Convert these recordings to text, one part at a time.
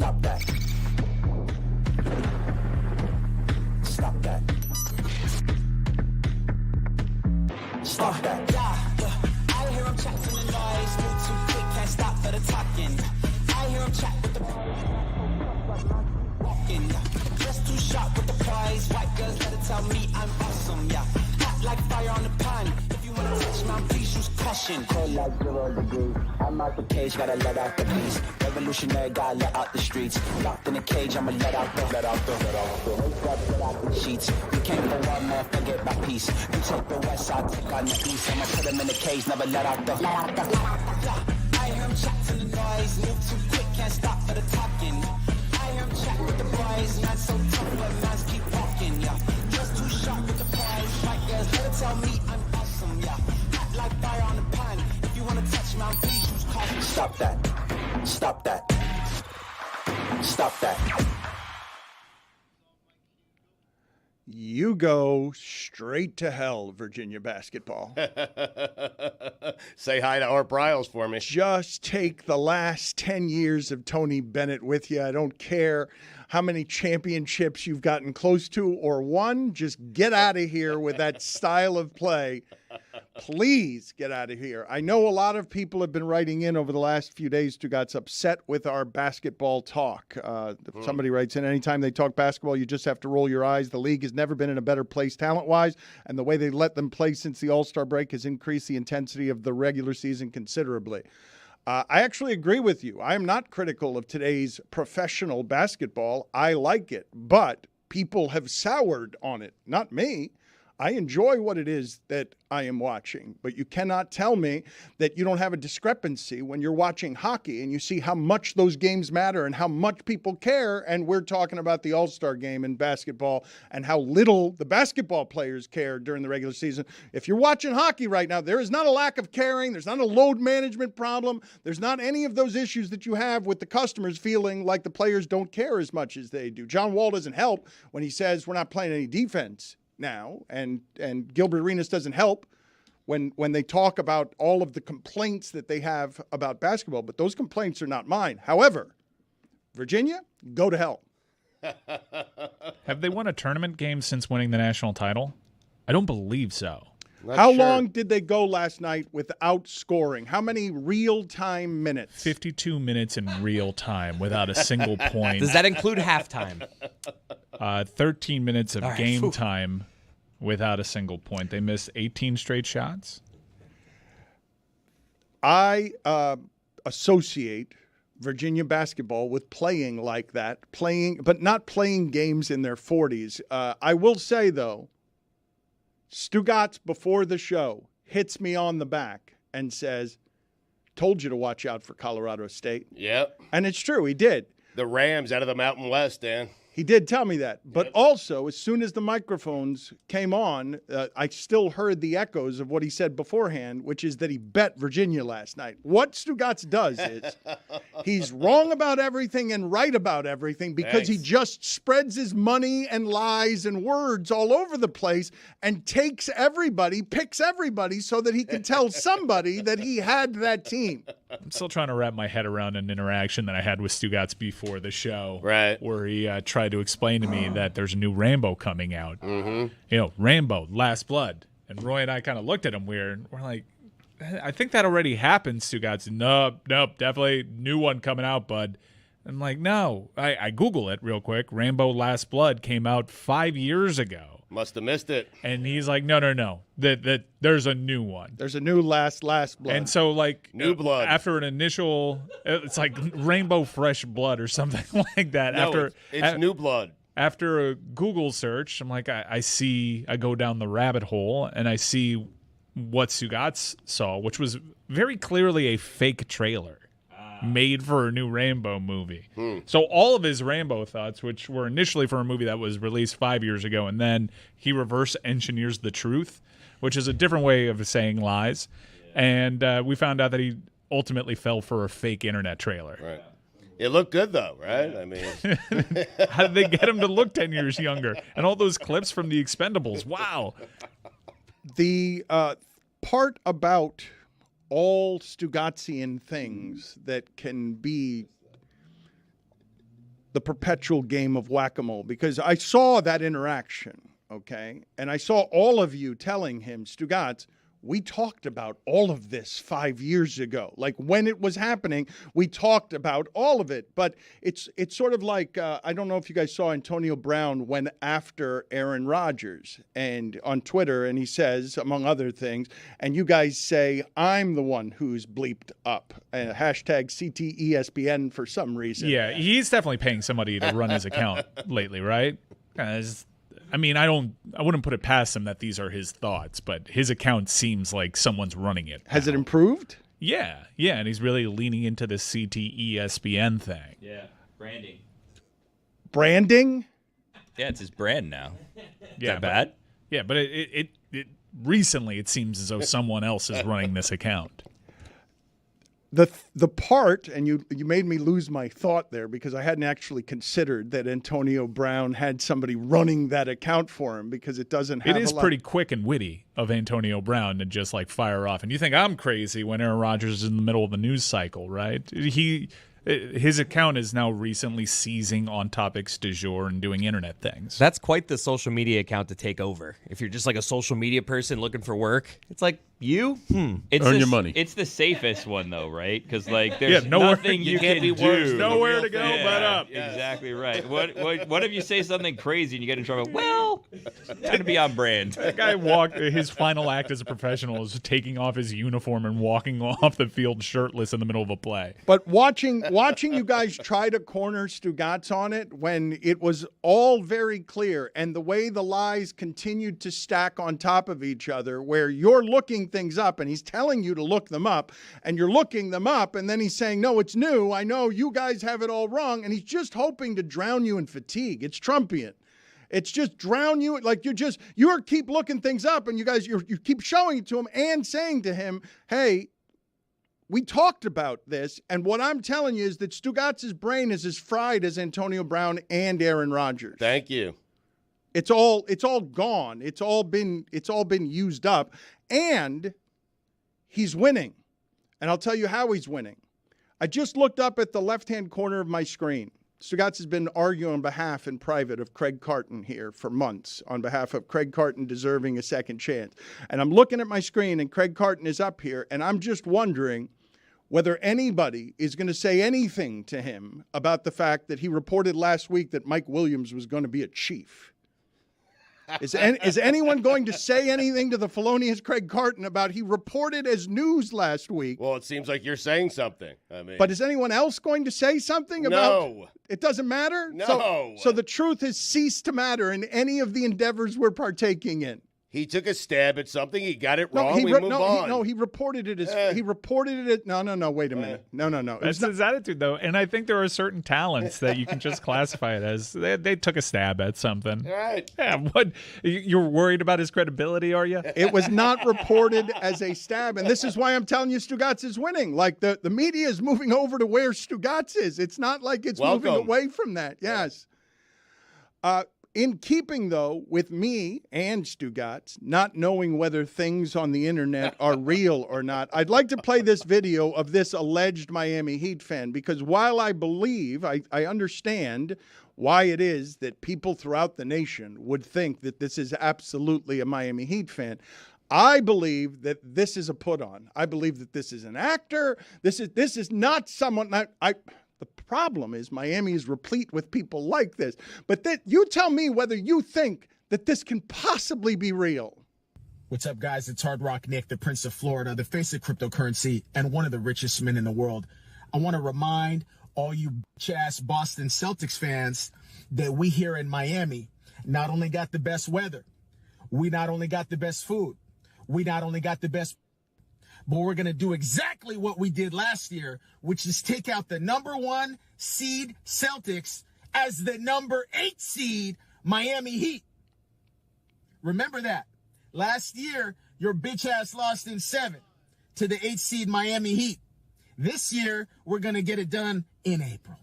Stop that. Stop that. Stop that. I hear him chat from the noise. Move too quick, can't stop for the talking. I hear him chat with the walking. Just too sharp with the prize. White girls gotta tell me I'm awesome, yeah. Hot like fire on the pan. If you wanna touch my please use caution. Cold like 0 degrees. I'm out the cage, gotta let out the beast. Revolutionary, gotta let out the streets. Locked in a cage, I'ma let out the sheets. You can't go one man, forget my peace. You take the west side, take on the east. I'ma put him in the cage, never let out the. I hear him chat to the noise. Move too quick, can't stop for the talking. I hear him chat with the boys. Man so tough, but man's keep walking, yeah. Just too sharp with the prize. White girls better tell me I'm awesome, yeah. Hot like fire on the pan. If you wanna touch my please use caution. Stop that. Stop that. Stop that. You go straight to hell, Virginia basketball. Say hi to Art Briles for me. Just take the last 10 years of Tony Bennett with you. I don't care how many championships you've gotten close to or won. Just get out of here with that style of play. Please get out of here. I know a lot of people have been writing in over the last few days who got upset with our basketball talk. Somebody writes in, anytime they talk basketball, you just have to roll your eyes. The league has never been in a better place talent-wise, and the way they let them play since the All-Star break has increased the intensity of the regular season considerably. I actually agree with you. I am not critical of today's professional basketball. I like it, but people have soured on it. Not me. I enjoy what it is that I am watching, but you cannot tell me that you don't have a discrepancy when you're watching hockey and you see how much those games matter and how much people care, and we're talking about the All-Star game in basketball and how little the basketball players care during the regular season. If you're watching hockey right now, there is not a lack of caring. There's not a load management problem. There's not any of those issues that you have with the customers feeling like the players don't care as much as they do. John Wall doesn't help when he says we're not playing any defense now, and Gilbert Arenas doesn't help when they talk about all of the complaints that they have about basketball, but those complaints are not mine. However, Virginia, go to hell. Have they won a tournament game since winning the national title? I don't believe so. How long did they go last night without scoring? How many real-time minutes? 52 minutes in real time without a single point. Does that include halftime? 13 minutes of game time without a single point. They missed 18 straight shots. I associate Virginia basketball with playing like that, but not playing games in their 40s. I will say, though, Stugotz, before the show, hits me on the back and says, told you to watch out for Colorado State. Yep. And it's true, he did. The Rams out of the Mountain West, Dan. He did tell me that. But also, as soon as the microphones came on, I still heard the echoes of what he said beforehand, which is that he bet Virginia last night. What Stugotz does is he's wrong about everything and right about everything because he just spreads his money and lies and words all over the place and picks everybody so that he can tell somebody that he had that team. I'm still trying to wrap my head around an interaction that I had with Stugotz before the show, right? Where he tried to explain to me that there's a new Rambo coming out. Mm-hmm. You know, Rambo, Last Blood. And Roy and I kind of looked at him weird. We're like, I think that already happened, Stugotz. Nope, definitely new one coming out, bud. I'm like, no. I Google it real quick. Rambo, Last Blood came out 5 years ago. Must have missed it. And he's like, no. That there's a new one. There's a new last blood. And so, like, new blood. After an initial, it's like Rainbow Fresh Blood or something like that. No, it's new blood. After a Google search, I'm like, I go down the rabbit hole and I see what Stugotz saw, which was very clearly a fake trailer made for a new Rambo movie. So all of his Rambo thoughts, which were initially for a movie that was released 5 years ago, and then he reverse engineers the truth, which is a different way of saying lies. And we found out that he ultimately fell for a fake internet trailer. Right. It looked good, though, right? I mean, how did they get him to look 10 years younger? And all those clips from The Expendables. Wow. The part about all Stugotzian things that can be the perpetual game of whack-a-mole, because I saw that interaction, okay? And I saw all of you telling him, Stugotz, we talked about all of this 5 years ago. Like when it was happening, we talked about all of it. But it's sort of like, I don't know if you guys saw Antonio Brown went after Aaron Rodgers and on Twitter, and he says, among other things, and you guys say, I'm the one who's bleeped up. Hashtag CTESPN for some reason. Yeah, he's definitely paying somebody to run his account lately, right? I mean, I wouldn't put it past him that these are his thoughts, but his account seems like someone's running it. Has it improved? Yeah, and he's really leaning into the CTESPN thing. Yeah, branding. Branding? Yeah, it's his brand now. Yeah, that bad? But it recently it seems as though someone else is running this account. The part, and you made me lose my thought there because I hadn't actually considered that Antonio Brown had somebody running that account for him, because it doesn't have It is pretty quick and witty of Antonio Brown to just like fire off. And you think I'm crazy when Aaron Rodgers is in the middle of the news cycle, right? His account is now recently seizing on topics du jour and doing internet things. That's quite the social media account to take over. If you're just like a social media person looking for work, it's like, you? Earn your money. It's the safest one, though, right? Because like, there's nowhere, nothing you can do. There's nowhere to go but up. Exactly right. What if you say something crazy and you get in trouble? Well, it's gonna be on brand. That guy his final act as a professional is taking off his uniform and walking off the field shirtless in the middle of a play. But watching you guys try to corner Stugotz on it when it was all very clear, and the way the lies continued to stack on top of each other, where you're looking things up and he's telling you to look them up and you're looking them up, and then he's saying, no, it's new. I know you guys have it all wrong. And he's just hoping to drown you in fatigue. It's Trumpian. It's just drown you. Like you keep looking things up, and you guys, you keep showing it to him and saying to him, hey, we talked about this, and what I'm telling you is that Stugotz's brain is as fried as Antonio Brown and Aaron Rodgers. Thank you. It's all gone. It's all been used up, and he's winning. And I'll tell you how he's winning. I just looked up at the left-hand corner of my screen. Stugotz has been arguing on behalf in private of Craig Carton here for months, on behalf of Craig Carton deserving a second chance. And I'm looking at my screen, and Craig Carton is up here, and I'm just wondering whether anybody is going to say anything to him about the fact that he reported last week that Mike Williams was going to be a Chief. Is anyone going to say anything to the felonious Craig Carton about he reported as news last week? Well, it seems like you're saying something. But is anyone else going to say something about? No. It doesn't matter? No. So the truth has ceased to matter in any of the endeavors we're partaking in. He took a stab at something. He got it wrong. We move on. He reported it as he reported it. No. Wait a minute. No. That's his attitude, though, and I think there are certain talents that you can just classify it as they took a stab at something. All right. Yeah. What? You're worried about his credibility, are you? It was not reported as a stab, and this is why I'm telling you Stugotz is winning. Like the media is moving over to where Stugotz is. It's not like it's moving away from that. Yes. In keeping, though, with me and Stugotz not knowing whether things on the internet are real or not, I'd like to play this video of this alleged Miami Heat fan, because while I believe, I understand why it is that people throughout the nation would think that this is absolutely a Miami Heat fan, I believe that this is a put-on. I believe that this is an actor. This is not someone that The problem is Miami is replete with people like this. But you tell me whether you think that this can possibly be real. What's up, guys? It's Hard Rock Nick, the Prince of Florida, the face of cryptocurrency, and one of the richest men in the world. I want to remind all you bitch-ass Boston Celtics fans that we here in Miami not only got the best weather, we not only got the best food, we not only got the best, but we're going to do exactly what we did last year, which is take out the number 1 seed Celtics as the number 8 seed Miami Heat. Remember that. Last year, your bitch ass lost in 7 to the 8 seed Miami Heat. This year, we're going to get it done in April.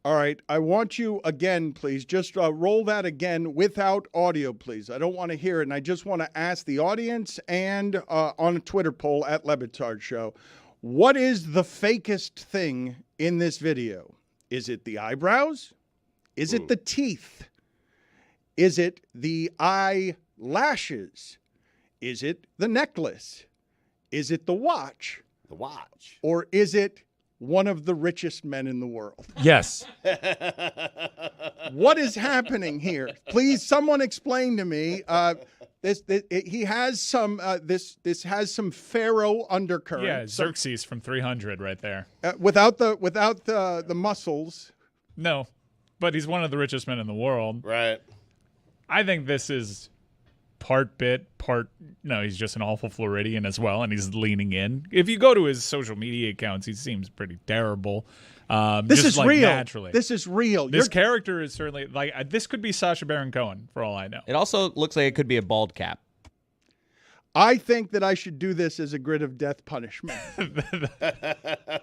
All right. I want you again, please, just roll that again without audio, please. I don't want to hear it. And I just want to ask the audience and on a Twitter poll at Le Batard Show, what is the fakest thing in this video? Is it the eyebrows? Is it the teeth? Is it the eyelashes? Is it the necklace? Is it the watch? The watch. Or is it one of the richest men in the world? Yes. What is happening here? Please, someone explain to me. He has some. This has some pharaoh undercurrent. Yeah, Xerxes from 300 right there. Without the muscles. No, but he's one of the richest men in the world. Right. I think this is part bit, part no. He's just an awful Floridian as well, and he's leaning in. If you go to his social media accounts, he seems pretty terrible. This is real. Naturally. This is real. This character is certainly this could be Sacha Baron Cohen for all I know. It also looks like it could be a bald cap. I think that I should do this as a grid of death punishment.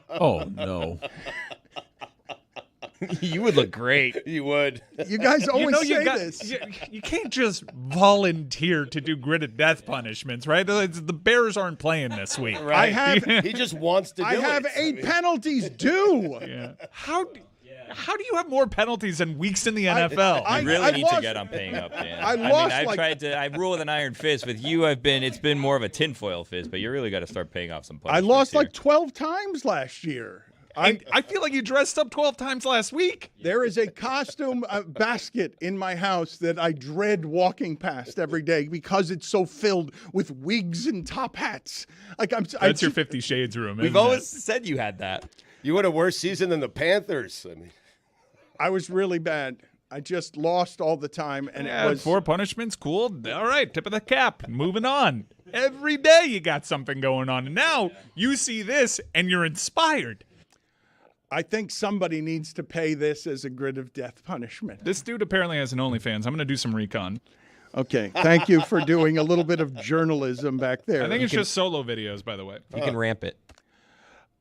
Oh no. You would look great. You would. You guys always say this. You can't just volunteer to do grid death punishments, right? The Bears aren't playing this week. Right. He just wants to do it. I have 8 penalties due. Yeah. How do you have more penalties than weeks in the NFL? You really need to get on paying up, Dan. I've tried to. I rule with an iron fist. With you, it's been more of a tinfoil fist. But you really got to start paying off some I punishments. lost here. like 12 times last year. I feel like you dressed up 12 times last week. There is a costume basket in my house that I dread walking past every day because it's so filled with wigs and top hats. That's your 50 Shades room. We've always said you had that. You had a worse season than the Panthers. I was really bad. I just lost all the time, and it was 4 punishments. Cool. All right, tip of the cap. Moving on. Every day you got something going on, and now you see this and you're inspired. I think somebody needs to pay this as a grid of death punishment. This dude apparently has an OnlyFans. I'm going to do some recon. Okay. Thank you for doing a little bit of journalism back there. I think it's just solo videos, by the way. You can ramp it.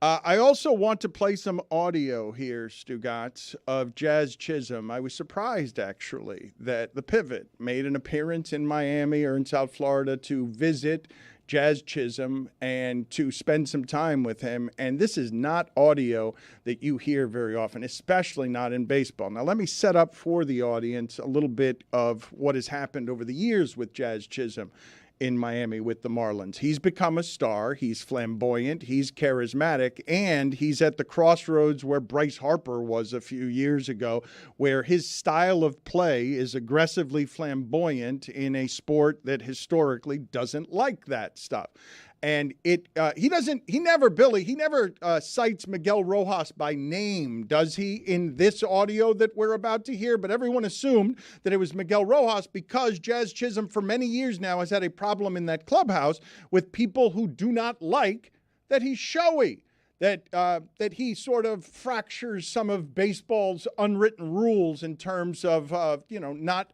I also want to play some audio here, Stugots, of Jazz Chisholm. I was surprised, actually, that the Pivot made an appearance in Miami or in South Florida to visit Jazz Chisholm and to spend some time with him. And this is not audio that you hear very often, especially not in baseball. Now, let me set up for the audience a little bit of what has happened over the years with Jazz Chisholm in Miami with the Marlins. He's become a star. He's flamboyant. He's charismatic. And he's at the crossroads where Bryce Harper was a few years ago, where his style of play is aggressively flamboyant in a sport that historically doesn't like that stuff. And he never cites Miguel Rojas by name, does he, in this audio that we're about to hear? But everyone assumed that it was Miguel Rojas because Jazz Chisholm for many years now has had a problem in that clubhouse with people who do not like that he's showy, that he sort of fractures some of baseball's unwritten rules in terms of not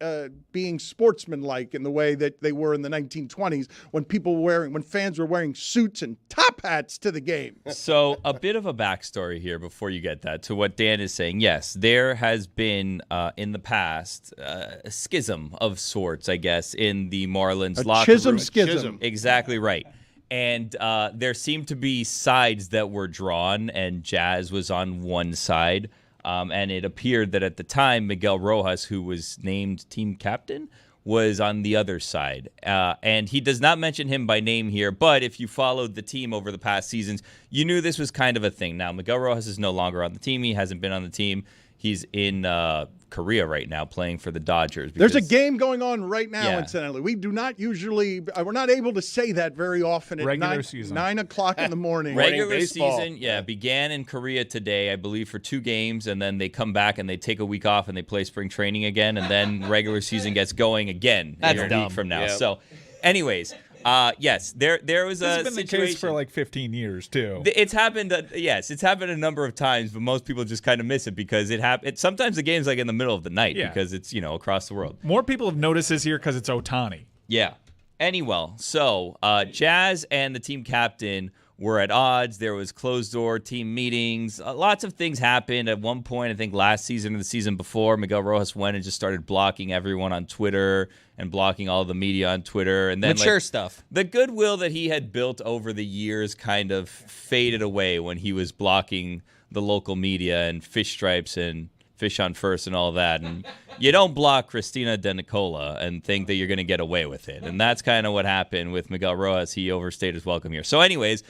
being sportsmanlike in the way that they were in the 1920s when fans were wearing suits and top hats to the game. So a bit of a backstory here before you get that to what Dan is saying. Yes, there has been in the past a schism of sorts, I guess, in the Marlins locker Chisholm room. schism. Exactly right. And there seemed to be sides that were drawn, and Jazz was on one side. And it appeared that at the time, Miguel Rojas, who was named team captain, was on the other side. And he does not mention him by name here, but if you followed the team over the past seasons, you knew this was kind of a thing. Now, Miguel Rojas is no longer on the team. He hasn't been on the team. He's in Korea right now playing for the Dodgers. There's a game going on right now, Yeah. incidentally. We do not usually, we're not able to say that very often at Regular season. 9 o'clock in the morning. Regular baseball. season, began in Korea today, I believe, for 2 games, and then they come back and they take a week off and they play spring training again, and then regular season gets going again That's a dumb. week from now. Yeah. So, anyways, yes, there was This has a been the situation case for like 15 years, too. It's happened. It's happened a number of times, but most people just kind of miss it because it happened. Sometimes the game's like in the middle of the night because it's across the world. More people have noticed this year because it's Ohtani. Yeah. Anyway, so Jazz and the team captain were at odds. There was closed-door team meetings. Lots of things happened. At one point, I think last season or the season before, Miguel Rojas went and just started blocking everyone on Twitter and blocking all the media on Twitter. And then Mature stuff. The goodwill that he had built over the years kind of faded away when he was blocking the local media and Fish Stripes fish on first and all that. And you don't block Christina De Nicola and think that you're going to get away with it. And that's kind of what happened with Miguel Rojas. He overstayed his welcome here. So anyways,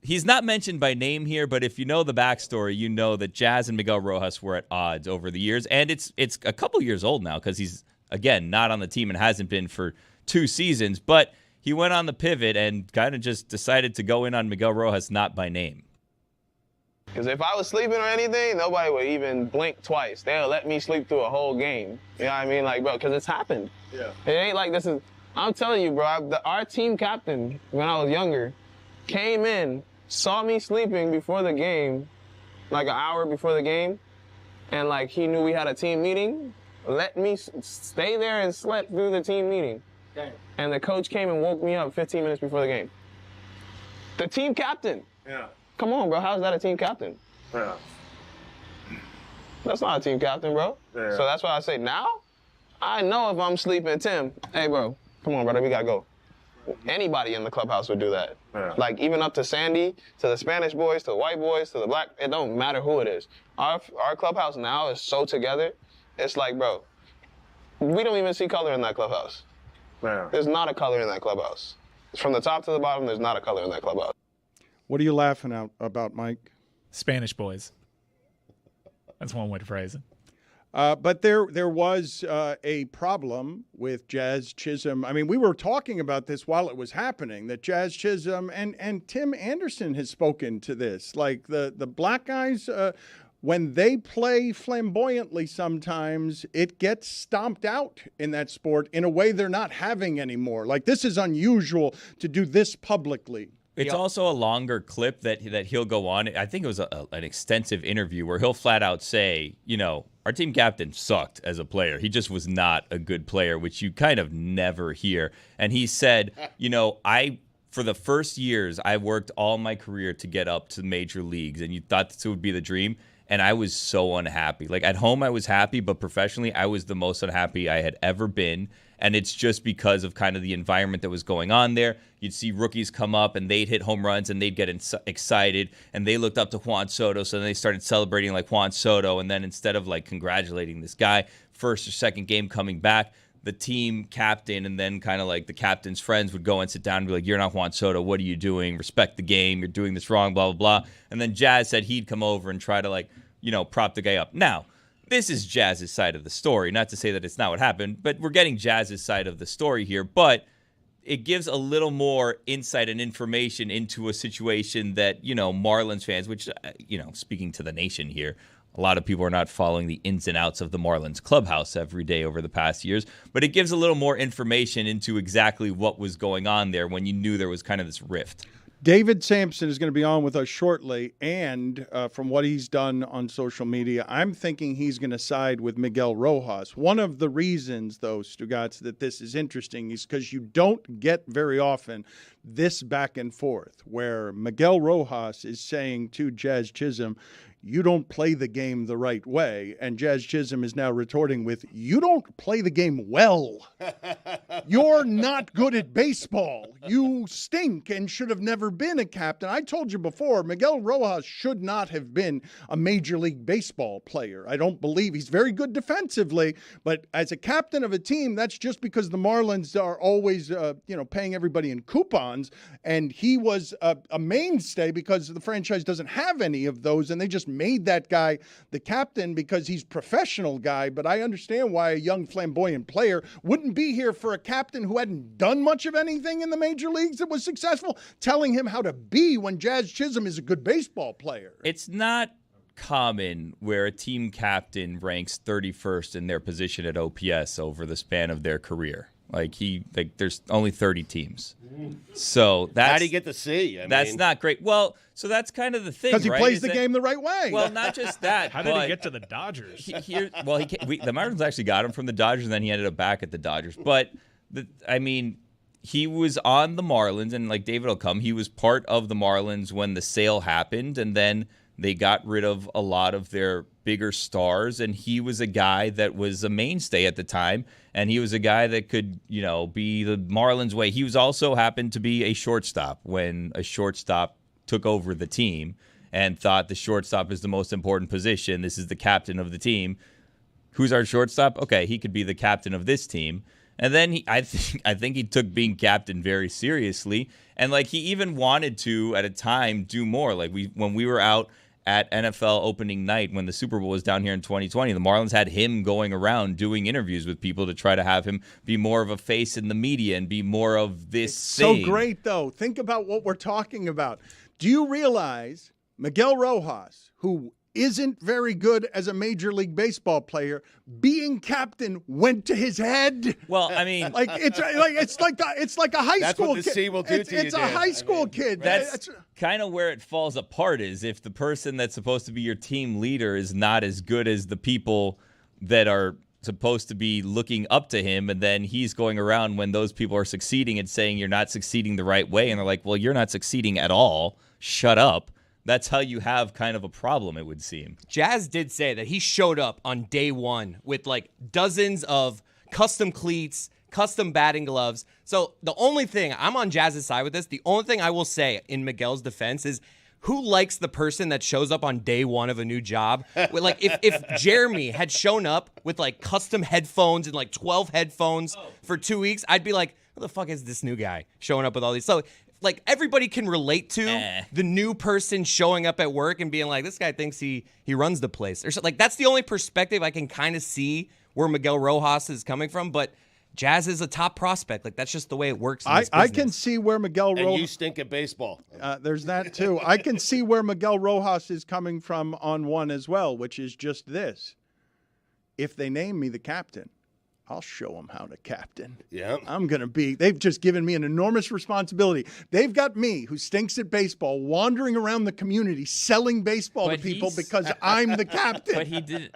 he's not mentioned by name here, but if you know the backstory, you know that Jazz and Miguel Rojas were at odds over the years. And it's a couple years old now because he's, again, not on the team and hasn't been for 2 seasons. But he went on the pivot and kind of just decided to go in on Miguel Rojas, not by name. Because if I was sleeping or anything, nobody would even blink twice. They'll let me sleep through a whole game. You know what I mean? Like, bro, because it's happened. Yeah. It ain't like this is, I'm telling you, bro, our team captain, when I was younger, came in, saw me sleeping before the game, like an hour before the game, and like he knew we had a team meeting, let me stay there and slept through the team meeting. Okay. And the coach came and woke me up 15 minutes before the game. The team captain. Yeah. Come on, bro. How's that a team captain? Yeah. That's not a team captain, bro. Yeah. So that's why I say now, I know if I'm sleeping, Tim, hey, bro, come on, brother, we got to go. Anybody in the clubhouse would do that. Yeah. Like, even up to Sandy, to the Spanish boys, to the white boys, to the black, it don't matter who it is. Our clubhouse now is so together, it's like, bro, we don't even see color in that clubhouse. Yeah. There's not a color in that clubhouse. From the top to the bottom, there's not a color in that clubhouse. What are you laughing about, Mike? Spanish boys. That's one way to phrase it. But there was a problem with Jazz Chisholm. I mean, we were talking about this while it was happening, that Jazz Chisholm and Tim Anderson has spoken to this. Like the black guys, when they play flamboyantly sometimes, it gets stomped out in that sport in a way they're not having anymore. Like, this is unusual to do this publicly. It's also a longer clip that he'll go on. I think it was an extensive interview where he'll flat out say, you know, our team captain sucked as a player. He just was not a good player, which you kind of never hear. And he said, you know, for the first years, I worked all my career to get up to major leagues, and you thought this would be the dream. And I was so unhappy. Like, at home, I was happy, but professionally, I was the most unhappy I had ever been. And it's just because of kind of the environment that was going on there. You'd see rookies come up, and they'd hit home runs, and they'd get excited, and they looked up to Juan Soto, so then they started celebrating like Juan Soto. And then instead of, like, congratulating this guy, first or second game coming back, the team captain and then kind of like the captain's friends would go and sit down and be like, you're not Juan Soto. What are you doing? Respect the game. You're doing this wrong, blah, blah, blah. And then Jazz said he'd come over and try to, like, you know, prop the guy up. Now, this is Jazz's side of the story. Not to say that it's not what happened, but we're getting Jazz's side of the story here. But it gives a little more insight and information into a situation that, you know, Marlins fans, which, you know, speaking to the nation here, a lot of people are not following the ins and outs of the Marlins clubhouse every day over the past years, but it gives a little more information into exactly what was going on there when you knew there was kind of this rift. David Samson is going to be on with us shortly, and from what he's done on social media, I'm thinking he's going to side with Miguel Rojas. One of the reasons, though, Stugotz, that this is interesting is because you don't get very often this back and forth where Miguel Rojas is saying to Jazz Chisholm, you don't play the game the right way. And Jazz Chisholm is now retorting with, you don't play the game well. You're not good at baseball. You stink and should have never been a captain. I told you before, Miguel Rojas should not have been a Major League Baseball player. I don't believe he's very good defensively, but as a captain of a team, that's just because the Marlins are always, paying everybody in coupons. And he was a mainstay because the franchise doesn't have any of those, and they just made that guy the captain because he's a professional guy. But I understand why a young flamboyant player wouldn't be here for a captain who hadn't done much of anything in the major leagues that was successful, telling him how to be when Jazz Chisholm is a good baseball player. It's not common where a team captain ranks 31st in their position at OPS over the span of their career. There's only 30 teams. So that's, how do you get to see? That's not great. Well, so that's kind of the thing, because he right? plays the game the right way. Well, not just that. How did he get to the Dodgers? The Marlins actually got him from the Dodgers, and then he ended up back at the Dodgers. But he was on the Marlins, and like David will come, he was part of the Marlins when the sale happened, and then they got rid of a lot of their bigger stars, and he was a guy that was a mainstay at the time, and he was a guy that could, be the Marlins way. He was also happened to be a shortstop when a shortstop took over the team, and thought the shortstop is the most important position. This is the captain of the team. Who's our shortstop? Okay, he could be the captain of this team. And then I think he took being captain very seriously, and like he even wanted to at a time do more. Like when we were out at NFL opening night when the Super Bowl was down here in 2020, the Marlins had him going around doing interviews with people to try to have him be more of a face in the media and be more of this thing. So great, though. Think about what we're talking about. Do you realize Miguel Rojas, who isn't very good as a Major League Baseball player, being captain went to his head? Well, I mean, it's like a high That's school what the kid. sea will do to you, It's a Dan. high school kid. That's kind of where it falls apart is if the person that's supposed to be your team leader is not as good as the people that are supposed to be looking up to him, and then he's going around when those people are succeeding and saying you're not succeeding the right way, and they're like, well, you're not succeeding at all. Shut up. That's how you have kind of a problem, it would seem. Jazz did say that he showed up on day one with like dozens of custom cleats, custom batting gloves. So the only thing, I'm on Jazz's side with this, the only thing I will say in Miguel's defense is who likes the person that shows up on day one of a new job? With like if Jeremy had shown up with like custom headphones and like 12 headphones for 2 weeks, I'd be like, who the fuck is this new guy showing up with all these? So like everybody can relate to the new person showing up at work and being like, this guy thinks he runs the place. Or so, like that's the only perspective I can kind of see where Miguel Rojas is coming from. But Jazz is a top prospect. Like that's just the way it works. In this I business. can see where Miguel And you Rojas. stink at baseball. There's that too. I can see where Miguel Rojas is coming from on one as well, which is just this: if they name me the captain, I'll show them how to captain. Yeah. They've just given me an enormous responsibility. They've got me, who stinks at baseball, wandering around the community selling baseball to people because I'm the captain. But he did.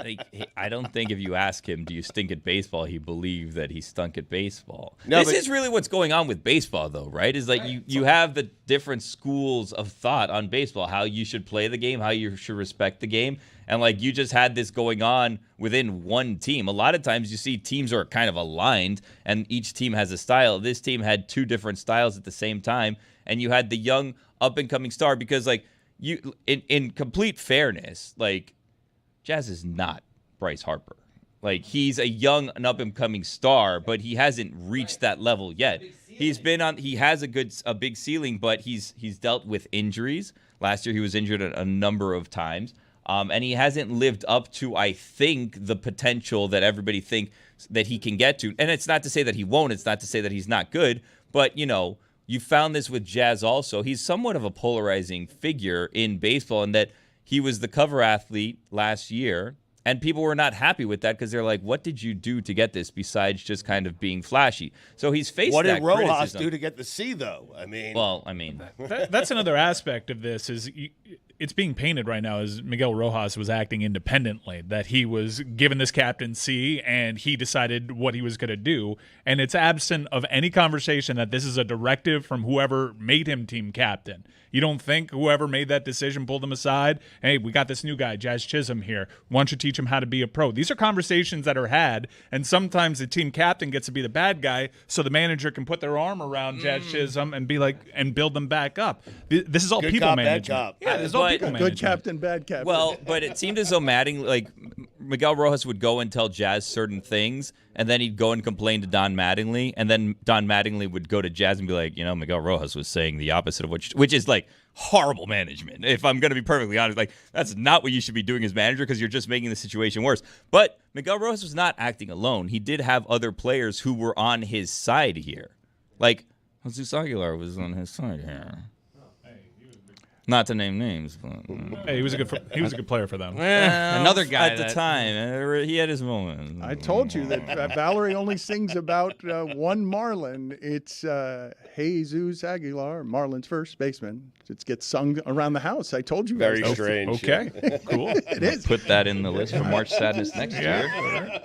I don't think if you ask him, do you stink at baseball, he believed that he stunk at baseball. No, this is really what's going on with baseball, though, right? Is like you have the different schools of thought on baseball, how you should play the game, how you should respect the game. And like you just had this going on within one team. A lot of times you see teams are kind of aligned and each team has a style. This team had two different styles at the same time. And you had the young up and coming star because like you in complete fairness, like Jazz is not Bryce Harper. Like he's a young and up and coming star, but he hasn't reached that level yet. He has a big ceiling, but he's dealt with injuries. Last year he was injured a number of times. And he hasn't lived up to, I think, the potential that everybody thinks that he can get to. And it's not to say that he won't. It's not to say that he's not good. But, you know, you found this with Jazz also. He's somewhat of a polarizing figure in baseball in that he was the cover athlete last year. And people were not happy with that because they're like, what did you do to get this besides just kind of being flashy? So he's faced What that did Rojas criticism. do to get the C, though? I mean, That's another aspect of this is it's being painted right now as Miguel Rojas was acting independently, that he was given this captaincy and he decided what he was going to do. And it's absent of any conversation that this is a directive from whoever made him team captain. You don't think whoever made that decision pulled him aside? Hey, we got this new guy, Jazz Chisholm here. Why don't you teach him how to be a pro? These are conversations that are had, and sometimes the team captain gets to be the bad guy so the manager can put their arm around Jazz Chisholm and be like, and build them back up. This is all Good people cop, bad management. cop. Yeah, this is all But- people Good management. captain, bad captain. Well, but it seemed as though Miguel Rojas would go and tell Jazz certain things, and then he'd go and complain to Don Mattingly, and then Don Mattingly would go to Jazz and be like, Miguel Rojas was saying the opposite of which is like horrible management. If I'm going to be perfectly honest, like that's not what you should be doing as manager because you're just making the situation worse. But Miguel Rojas was not acting alone. He did have other players who were on his side here. Like Jesus Aguilar was on his side here. Not to name names, but Hey, he was a good player for them. Another guy at the time, he had his moments. I told you that Valerie only sings about one Marlin. It's Jesus Aguilar, Marlin's first baseman. It gets sung around the house. I told you guys. Very strange. Okay, cool. It is. Put that in the list for March Sadness next year.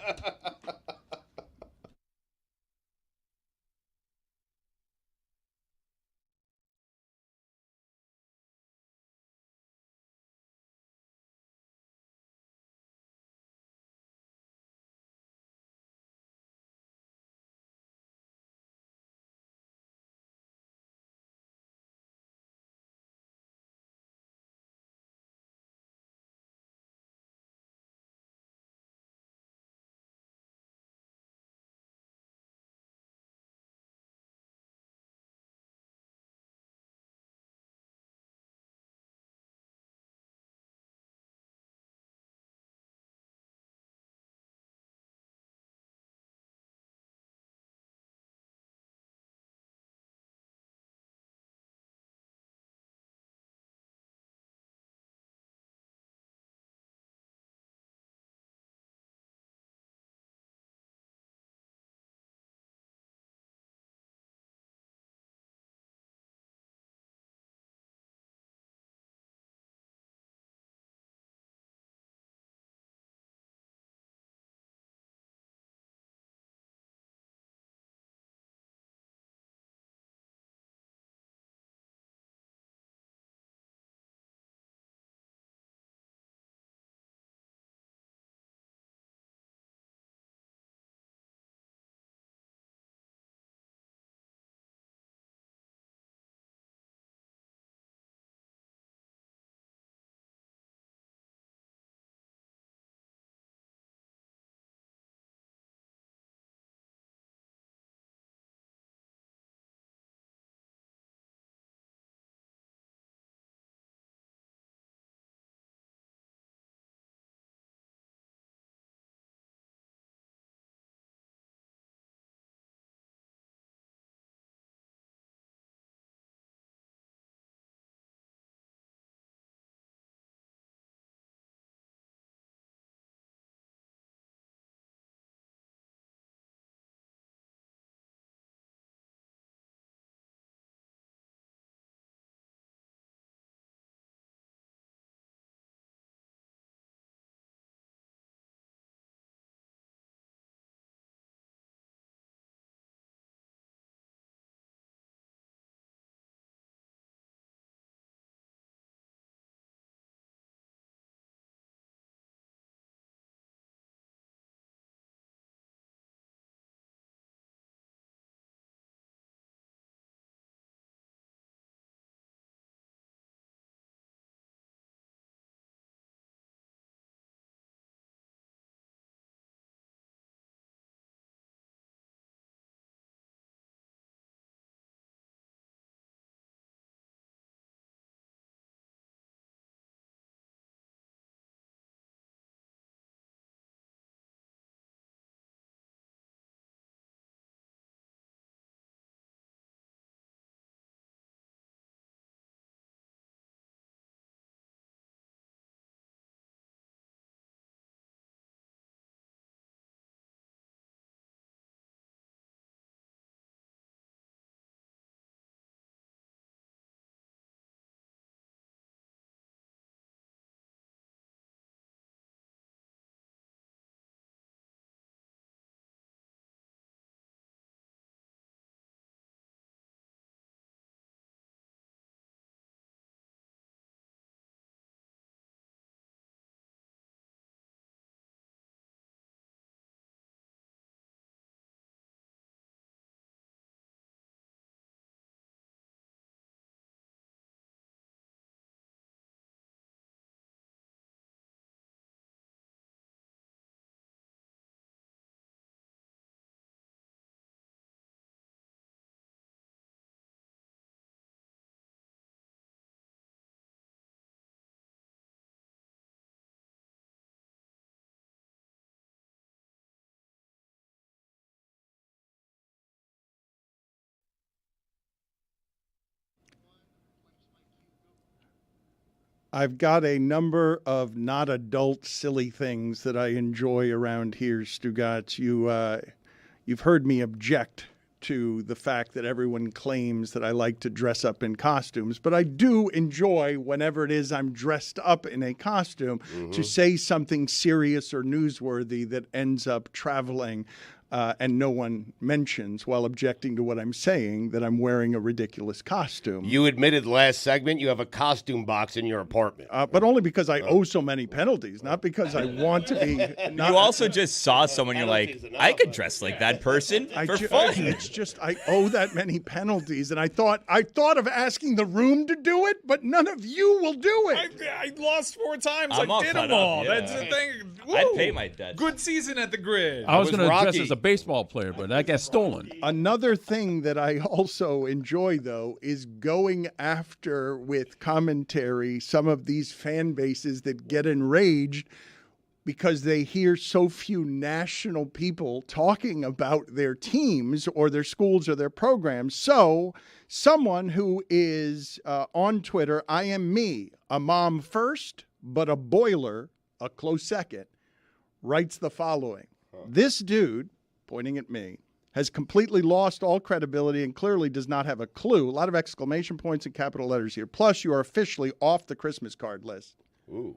I've got a number of not adult silly things that I enjoy around here, Stugotz. You've heard me object to the fact that everyone claims that I like to dress up in costumes, but I do enjoy whenever it is I'm dressed up in a costume to say something serious or newsworthy that ends up traveling and no one mentions while objecting to what I'm saying that I'm wearing a ridiculous costume. You admitted last segment you have a costume box in your apartment. But only because I owe so many penalties, not because I want to be. You also just saw someone, you're like, I could dress like that person for fun. It's just I owe that many penalties, and I thought of asking the room to do it, but none of you will do it. I lost 4 times. I'm I all did caught them all. up, yeah. That's the thing. I'd Woo. pay my debts. Good season at the Grid. I was going to dress Rocky. as a baseball player, but that got stolen. Another thing that I also enjoy, though, is going after with commentary some of these fan bases that get enraged because they hear so few national people talking about their teams or their schools or their programs. So someone who is on Twitter, I am me, a mom first, but a boiler a close second, writes the following. This dude, pointing at me, has completely lost all credibility and clearly does not have a clue. A lot of exclamation points and capital letters here. Plus, you are officially off the Christmas card list. Ooh.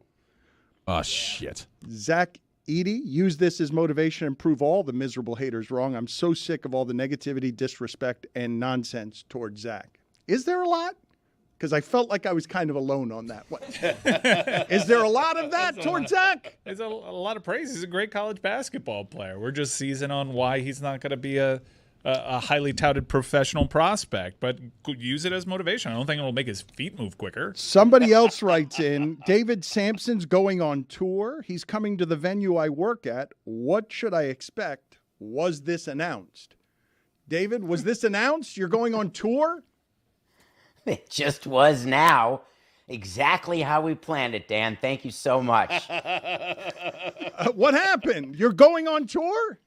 Oh, shit. Zach Eady, use this as motivation and prove all the miserable haters wrong. I'm so sick of all the negativity, disrespect, and nonsense towards Zach. Is there a lot? Because I felt like I was kind of alone on that. What? Is there a lot of that towards Zach? There's a lot of praise. He's a great college basketball player. We're just seizing on why he's not going to be a highly touted professional prospect, but use it as motivation. I don't think it'll make his feet move quicker. Somebody else writes in, David Samson's going on tour. He's coming to the venue I work at. What should I expect? Was this announced? David, was this announced? You're going on tour? It just was now. Exactly how we planned it, Dan. Thank you so much. What happened? You're going on tour?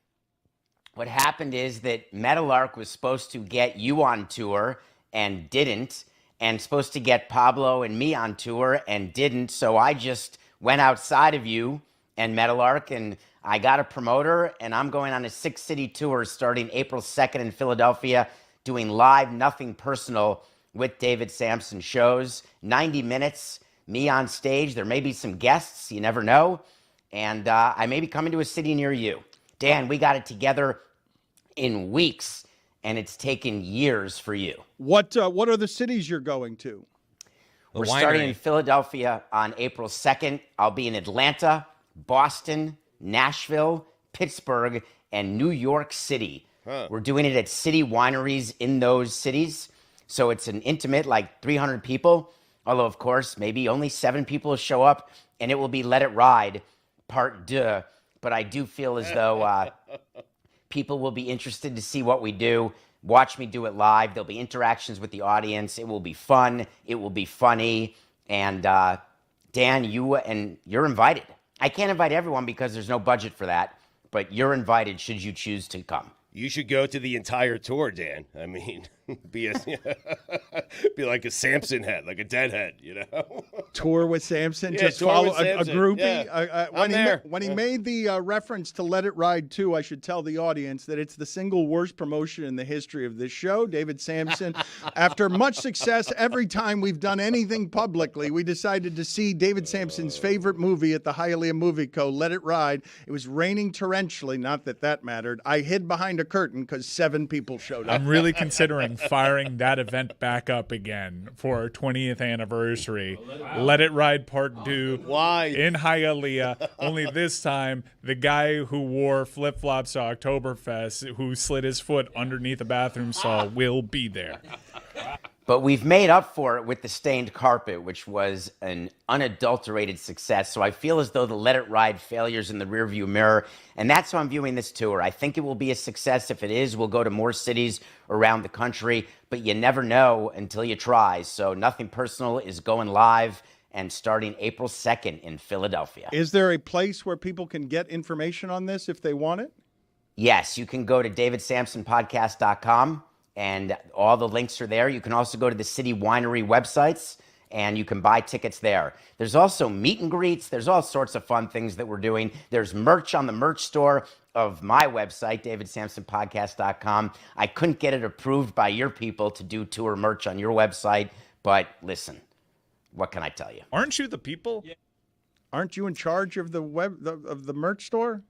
What happened is that Metalark was supposed to get you on tour and didn't, and supposed to get Pablo and me on tour and didn't. So I just went outside of you and Metalark, and I got a promoter, and I'm going on a 6-city tour starting April 2nd in Philadelphia, doing live, nothing personal with David Samson shows. 90 minutes, me on stage. There may be some guests, you never know. And I may be coming to a city near you. Dan, we got it together in weeks, and it's taken years for you. What are the cities you're going to? We're starting in Philadelphia on April 2nd. I'll be in Atlanta, Boston, Nashville, Pittsburgh, and New York City. We're doing it at city wineries in those cities. So it's an intimate, like 300 people. Although, of course, maybe only 7 people will show up, and it will be Let It Ride, part 2. But I do feel as though people will be interested to see what we do. Watch me do it live. There'll be interactions with the audience. It will be fun. It will be funny. And Dan, you're invited. I can't invite everyone because there's no budget for that, but you're invited should you choose to come. You should go to the entire tour, Dan. I mean, be like a Samson head, like a deadhead, you know? Tour with Samson? Yeah, just tour follow with a Samson. groupie? Yeah. When he made the reference to Let It Ride 2, I should tell the audience that it's the single worst promotion in the history of this show. David Samson, after much success, every time we've done anything publicly, we decided to see David Samson's favorite movie at the Hialeah Movie Co., Let It Ride. It was raining torrentially, not that that mattered. I hid behind a curtain because 7 people showed up. I'm really considering firing that event back up again for our 20th anniversary. Let It Ride Part 2. Why? In Hialeah. Only this time, the guy who wore flip-flops to Oktoberfest, who slid his foot underneath a bathroom stall, will be there. But we've made up for it with the Stained Carpet, which was an unadulterated success. So I feel as though the Let It Ride failure's in the rearview mirror. And that's how I'm viewing this tour. I think it will be a success. If it is, we'll go to more cities around the country. But you never know until you try. So Nothing Personal is going live and starting April 2nd in Philadelphia. Is there a place where people can get information on this if they want it? Yes, you can go to davidsamsonpodcast.com. And all the links are there. You can also go to the city winery websites and you can buy tickets there. There's also meet and greets. There's all sorts of fun things that we're doing. There's merch on the merch store of my website, davidsamsonpodcast.com. I couldn't get it approved by your people to do tour merch on your website, but listen, what can I tell you? Aren't you the people? Yeah. Aren't you in charge of the of the merch store?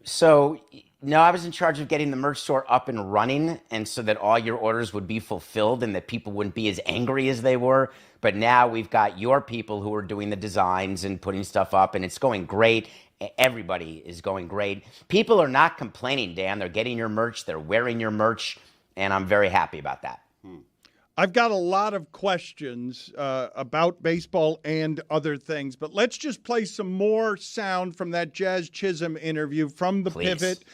So, no, I was in charge of getting the merch store up and running, and so that all your orders would be fulfilled and that people wouldn't be as angry as they were. But now we've got your people who are doing the designs and putting stuff up, and it's going great. Everybody is going great. People are not complaining, Dan. They're getting your merch. They're wearing your merch, and I'm very happy about that. I've got a lot of questions about baseball and other things, but let's just play some more sound from that Jazz Chisholm interview from the Pivot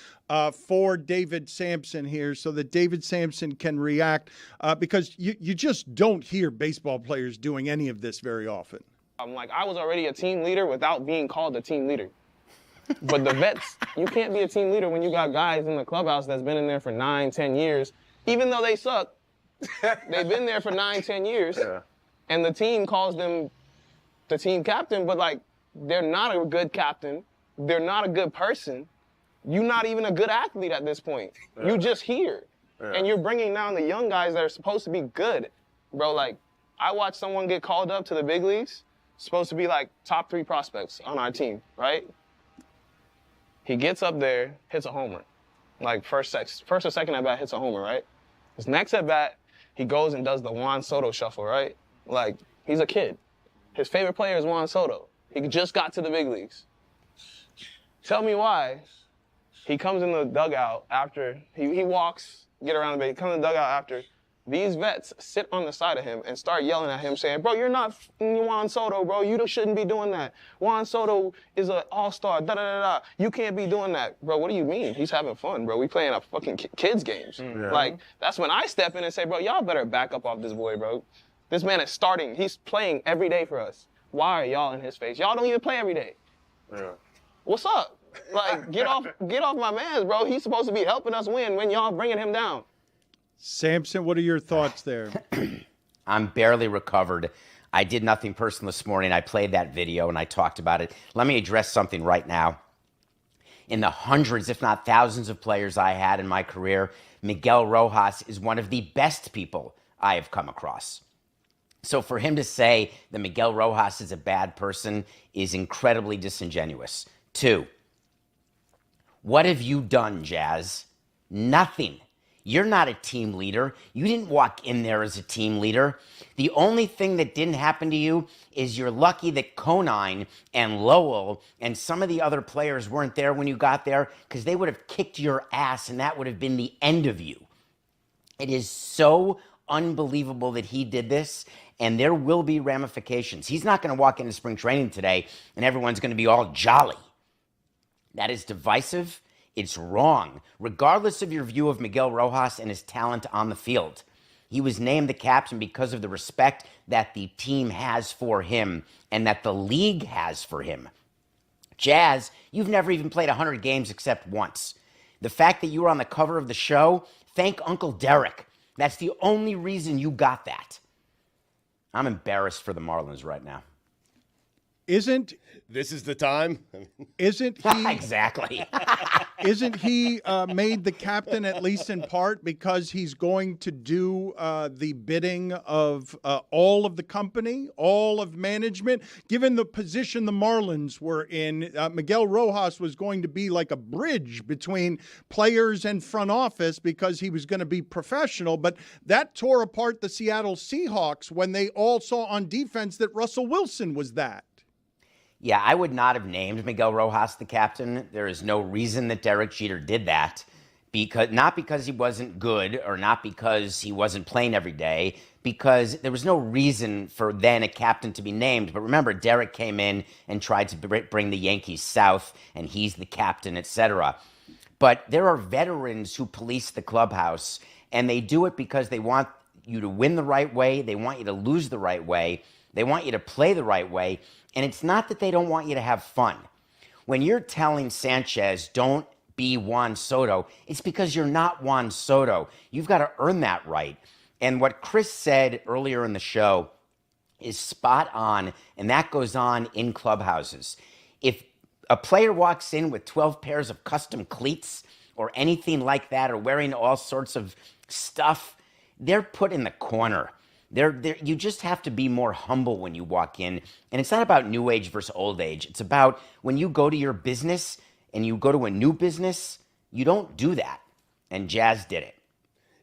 for David Samson here so that David Samson can react because you just don't hear baseball players doing any of this very often. I was already a team leader without being called a team leader. But the vets, you can't be a team leader when you got guys in the clubhouse that's been in there for 9, 10 years, even though they suck. They've been there for 9, 10 years, and the team calls them the team captain, but, like, they're not a good captain. They're not a good person. You're not even a good athlete at this point. You just here. And you're bringing down the young guys that are supposed to be good. Bro, like, I watched someone get called up to the big leagues, supposed to be, like, top 3 prospects on our team, right? He gets up there, hits a homer. Like, first or second at bat, hits a homer, right? His next at bat, he goes and does the Juan Soto shuffle, right? Like, he's a kid. His favorite player is Juan Soto. He just got to the big leagues. Tell me why he comes in the dugout after, he walks, get around the base, comes in the dugout after. These vets sit on the side of him and start yelling at him saying, bro, you're not Juan Soto, bro. You shouldn't be doing that. Juan Soto is an all-star, da-da-da-da. You can't be doing that. Bro, what do you mean? He's having fun, bro. We playing a fucking kids games. Like, that's when I step in and say, bro, y'all better back up off this boy, bro. This man is starting. He's playing every day for us. Why are y'all in his face? Y'all don't even play every day. What's up? Like, get off my man, bro. He's supposed to be helping us win when y'all bringing him down. Samson, what are your thoughts there? I'm barely recovered. I did nothing personal this morning. I played that video and I talked about it. Let me address something right now. In the hundreds, if not thousands of players I had in my career, Miguel Rojas is one of the best people I have come across. So for him to say that Miguel Rojas is a bad person is incredibly disingenuous. 2, what have you done, Jazz? Nothing. You're not a team leader. You didn't walk in there as a team leader. The only thing that didn't happen to you is you're lucky that Conine and Lowell and some of the other players weren't there when you got there because they would have kicked your ass and that would have been the end of you. It is so unbelievable that he did this, and there will be ramifications. He's not going to walk into spring training today and everyone's going to be all jolly. That is divisive. It's wrong, regardless of your view of Miguel Rojas and his talent on the field. He was named the captain because of the respect that the team has for him and that the league has for him. Jazz, you've never even played 100 games except once. The fact that you were on the cover of the show, thank Uncle Derek. That's the only reason you got that. I'm embarrassed for the Marlins right now. This is the time? Isn't he exactly? Isn't he made the captain at least in part because he's going to do the bidding of all of the company, all of management? Given the position the Marlins were in, Miguel Rojas was going to be like a bridge between players and front office because he was going to be professional. But that tore apart the Seattle Seahawks when they all saw on defense that Russell Wilson was that. Yeah, I would not have named Miguel Rojas the captain. There is no reason that Derek Jeter did that. Not because he wasn't good or not because he wasn't playing every day, because there was no reason for then a captain to be named. But remember, Derek came in and tried to bring the Yankees south, and he's the captain, etc. But there are veterans who police the clubhouse, and they do it because they want you to win the right way. They want you to lose the right way. They want you to play the right way. And it's not that they don't want you to have fun. When you're telling Sanchez, don't be Juan Soto, it's because you're not Juan Soto. You've got to earn that right. And what Chris said earlier in the show is spot on, and that goes on in clubhouses. If a player walks in with 12 pairs of custom cleats or anything like that, or wearing all sorts of stuff, they're put in the corner. You just have to be more humble when you walk in. And it's not about new age versus old age. It's about when you go to your business and you go to a new business, you don't do that. And Jazz did it.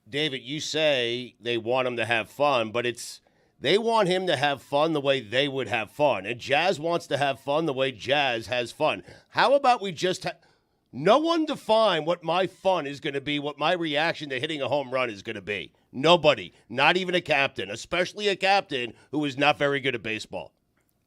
David, you say they want him to have fun, but they want him to have fun the way they would have fun. And Jazz wants to have fun the way Jazz has fun. How about we just no one define what my fun is going to be, what my reaction to hitting a home run is going to be. Nobody, not even a captain, especially a captain who is not very good at baseball.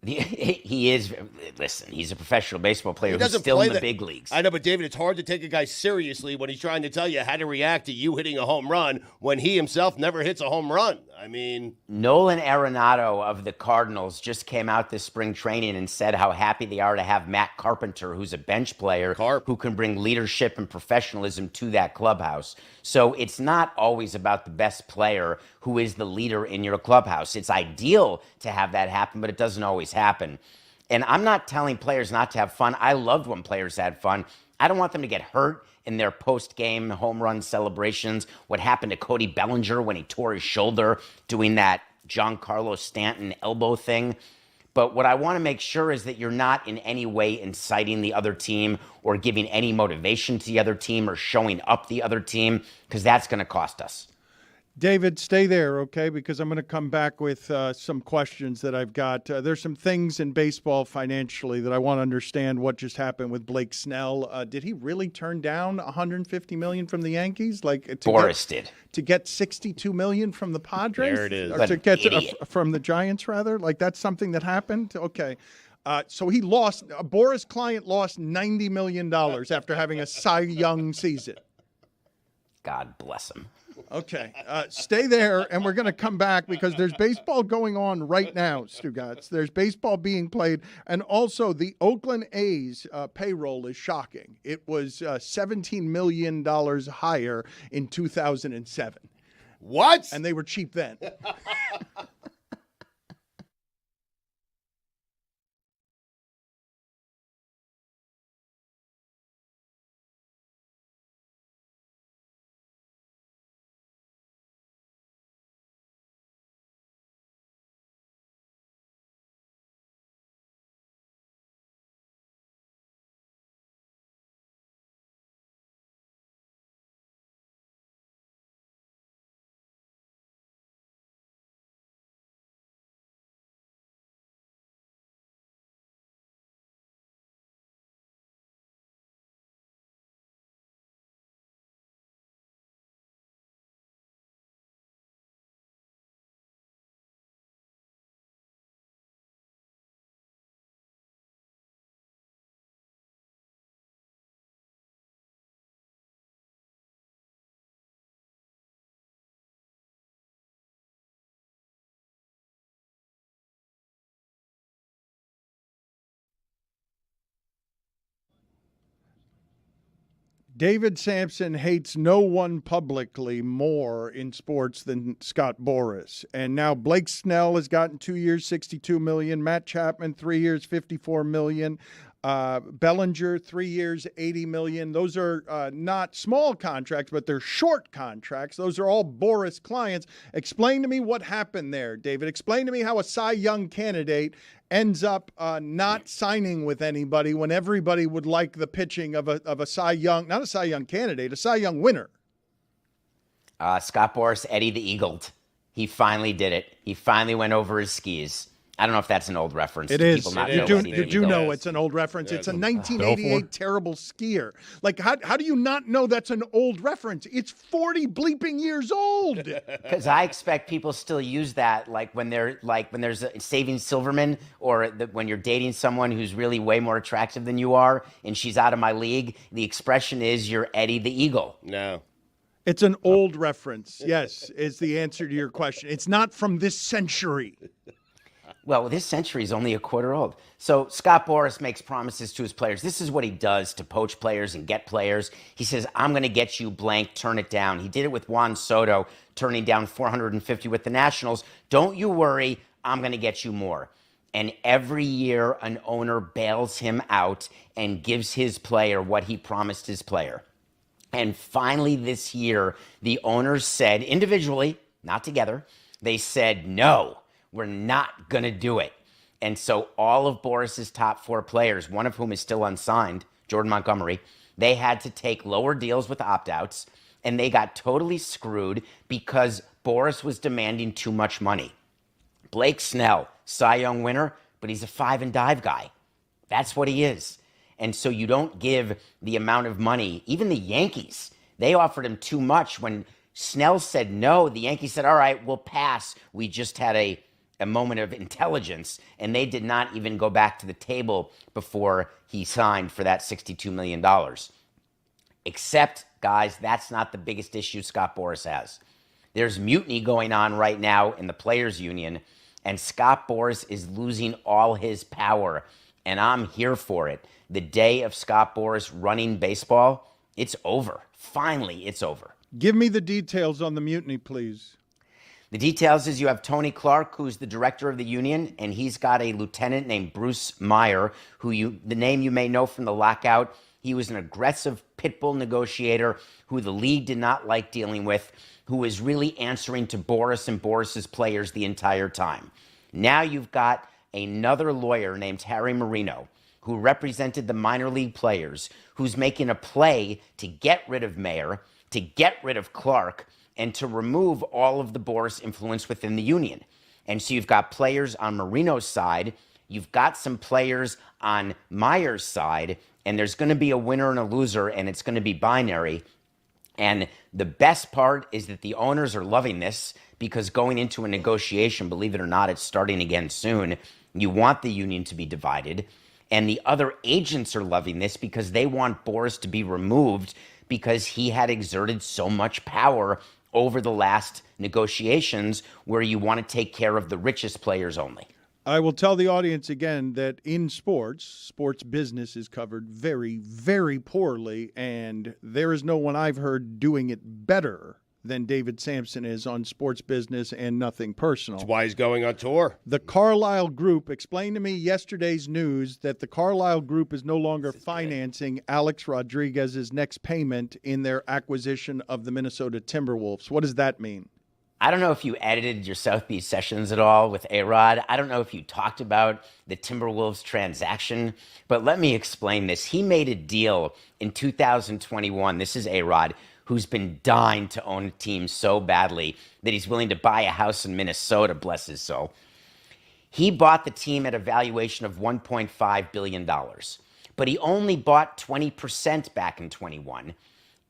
He is. Listen, he's a professional baseball player who's still in the big leagues. I know, but David, it's hard to take a guy seriously when he's trying to tell you how to react to you hitting a home run when he himself never hits a home run. I mean, Nolan Arenado of the Cardinals just came out this spring training and said how happy they are to have Matt Carpenter, who's a bench player who can bring leadership and professionalism to that clubhouse. So it's not always about the best player who is the leader in your clubhouse. It's ideal to have that happen, but it doesn't always happen. And I'm not telling players not to have fun. I loved when players had fun. I don't want them to get hurt in their post-game home run celebrations. What happened to Cody Bellinger when he tore his shoulder doing that Giancarlo Stanton elbow thing. But what I want to make sure is that you're not in any way inciting the other team or giving any motivation to the other team or showing up the other team, because that's going to cost us. David, stay there, okay? Because I'm going to come back with some questions that I've got. There's some things in baseball financially that I want to understand what just happened with Blake Snell. Did he really turn down $150 million from the Yankees? Boras did. To get $62 million from the Padres? There it is. Or to get from the Giants, rather? That's something that happened? Okay. So he lost, Boras' client lost $90 million after having a Cy Young season. God bless him. Okay, stay there, and we're going to come back because there's baseball going on right now, Stugots. There's baseball being played, and also the Oakland A's payroll is shocking. It was $17 million higher in 2007. What? And they were cheap then. David Samson hates no one publicly more in sports than Scott Boras. And now Blake Snell has gotten 2 years, $62 million. Matt Chapman, 3 years, $54 million. Bellinger, 3 years, $80 million. Those are not small contracts, but they're short contracts. Those are all Boras clients. Explain to me what happened there, David. Explain to me how a Cy Young candidate ends up not signing with anybody when everybody would like the pitching of a Cy Young, not a Cy Young candidate, a Cy Young winner. Scott Boras, Eddie the Eagled. He finally did it. He finally went over his skis. I don't know if that's an old reference. It is. You do know it's an old reference. It's a 1988 terrible skier. How do you not know that's an old reference? It's 40 bleeping years old. Because I expect people still use that, when there's a Saving Silverman, or when you're dating someone who's really way more attractive than you are, and she's out of my league. The expression is you're Eddie the Eagle. No. It's an old reference. Yes, is the answer to your question. It's not from this century. Well, this century is only a quarter old. So Scott Boras makes promises to his players. This is what he does to poach players and get players. He says, I'm going to get you blank, turn it down. He did it with Juan Soto, turning down $450 with the Nationals. Don't you worry. I'm going to get you more. And every year, an owner bails him out and gives his player what he promised his player. And finally this year, the owners said individually, not together, they said, no, we're not going to do it. And so all of Boras's top 4 players, one of whom is still unsigned, Jordan Montgomery, they had to take lower deals with opt-outs, and they got totally screwed because Boras was demanding too much money. Blake Snell, Cy Young winner, but he's a 5 and dive guy. That's what he is. And so you don't give the amount of money. Even the Yankees, they offered him too much. When Snell said no, the Yankees said, all right, we'll pass. We just had a moment of intelligence, and they did not even go back to the table before he signed for that $62 million. Except, guys, that's not the biggest issue Scott Boras has. There's mutiny going on right now in the Players Union, and Scott Boras is losing all his power, and I'm here for it. The day of Scott Boras running baseball, it's over. Finally, it's over. Give me the details on the mutiny, please. The details is you have Tony Clark, who's the director of the union, and he's got a lieutenant named Bruce Meyer, the name you may know from the lockout. He was an aggressive pit bull negotiator who the league did not like dealing with, who was really answering to Boras and Boras's players the entire time. Now you've got another lawyer named Harry Marino, who represented the minor league players, who's making a play to get rid of Mayer, to get rid of Clark, and to remove all of the Boras influence within the union. And so you've got players on Marino's side, you've got some players on Meyer's side, and there's going to be a winner and a loser, and it's going to be binary. And the best part is that the owners are loving this, because going into a negotiation, believe it or not, it's starting again soon, you want the union to be divided. And the other agents are loving this because they want Boras to be removed because he had exerted so much power over the last negotiations where you want to take care of the richest players only. I will tell the audience again that in sports business is covered very, very poorly, and there is no one I've heard doing it better than David Samson is on sports business and nothing personal. That's why he's going on tour. The Carlyle Group explained to me yesterday's news that the Carlyle Group is no longer financing Alex Rodriguez's next payment in their acquisition of the Minnesota Timberwolves. What does that mean? I don't know if you edited your South Beach sessions at all with A-Rod. I don't know if you talked about the Timberwolves transaction, but let me explain this. He made a deal in 2021. This is A-Rod, who's been dying to own a team so badly that he's willing to buy a house in Minnesota, bless his soul. He bought the team at a valuation of $1.5 billion, but he only bought 20% back in 21,